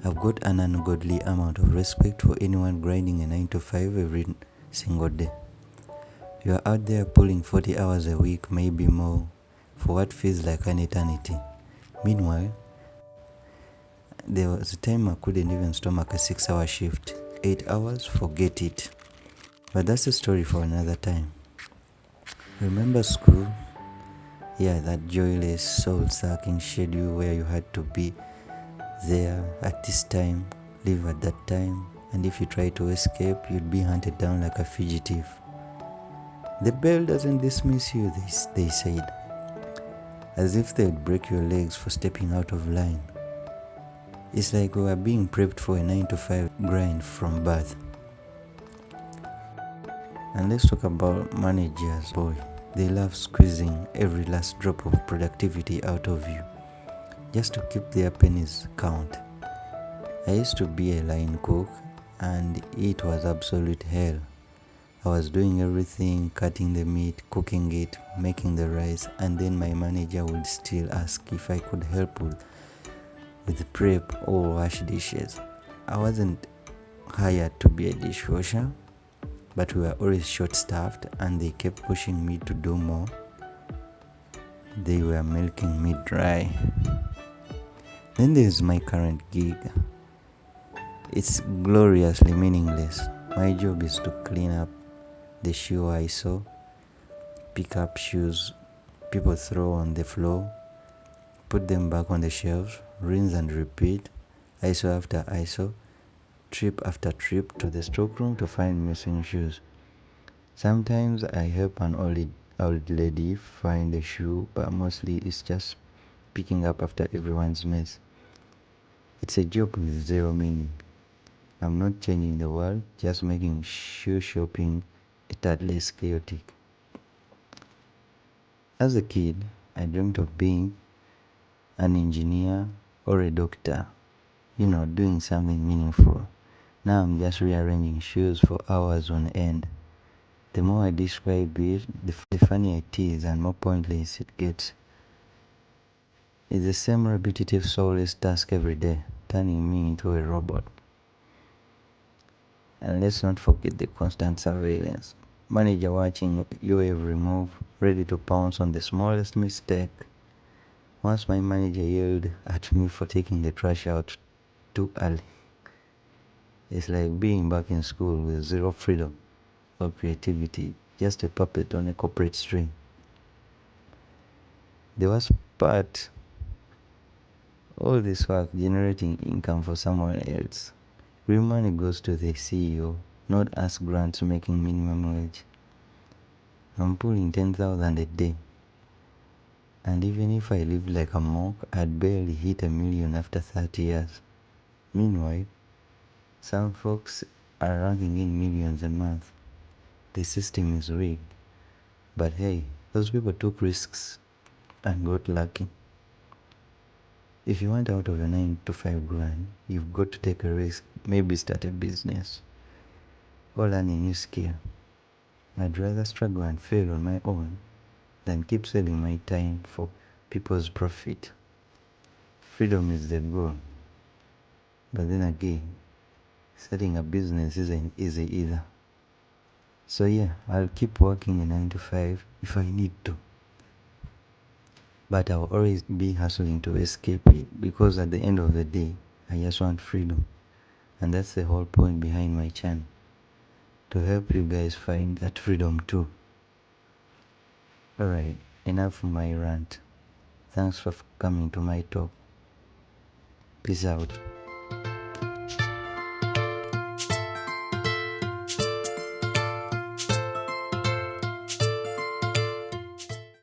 I've got an ungodly amount of respect for anyone grinding a 9 to 5 every single day. You are out there pulling 40 hours a week, maybe more, for what feels like an eternity. Meanwhile, there was a time I couldn't even stomach a 6-hour shift. 8 hours, forget it. But that's a story for another time. Remember school? Yeah, that joyless, soul-sucking schedule where you had to be there at this time, leave at that time, and if you try to escape, you'd be hunted down like a fugitive. The bell doesn't dismiss you, they said, as if they'd break your legs for stepping out of line. It's like we were being prepped for a 9 to 5 grind from birth. And let's talk about managers. Boy, they love squeezing every last drop of productivity out of you, just to keep their pennies count. I used to be a line cook, and it was absolute hell. I was doing everything, cutting the meat, cooking it, making the rice, and then my manager would still ask if I could help with the prep or wash dishes. I wasn't hired to be a dishwasher, but we were always short-staffed, and they kept pushing me to do more. They were milking me dry. Then there's my current gig. It's gloriously meaningless. My job is to clean up the shoe I saw, pick up shoes people throw on the floor, put them back on the shelves, rinse and repeat, ISO after ISO, trip after trip to the stockroom to find missing shoes. Sometimes I help an old lady find a shoe, but mostly it's just picking up after everyone's mess. It's a job with zero meaning. I'm not changing the world, just making shoe shopping a tad less chaotic. As a kid, I dreamt of being an engineer or a doctor, doing something meaningful. Now I'm just rearranging shoes for hours on end. The more I describe it, the funnier it is and more pointless it gets. It's the same repetitive soulless task every day, turning me into a robot. And let's not forget the constant surveillance. Manager watching your every move, ready to pounce on the smallest mistake. Once my manager yelled at me for taking the trash out too early. It's like being back in school with zero freedom or creativity, just a puppet on a corporate string. The worst part, all this work generating income for someone else. Real money goes to the CEO, not us grants making minimum wage. I'm pulling 10,000 a day. And even if I lived like a monk, I'd barely hit $1 million after 30 years. Meanwhile, some folks are ranking in millions a month. The system is rigged. But hey, those people took risks and got lucky. If you want out of a 9 to 5 grind, you've got to take a risk, maybe start a business or learn a new skill. I'd rather struggle and fail on my own than keep selling my time for people's profit. Freedom is the goal. But then again, starting a business isn't easy either. So yeah, I'll keep working a 9 to 5 if I need to. But I'll always be hustling to escape it, because at the end of the day, I just want freedom. And that's the whole point behind my channel. To help you guys find that freedom too. Alright, enough of my rant. Thanks for coming to my talk. Peace out.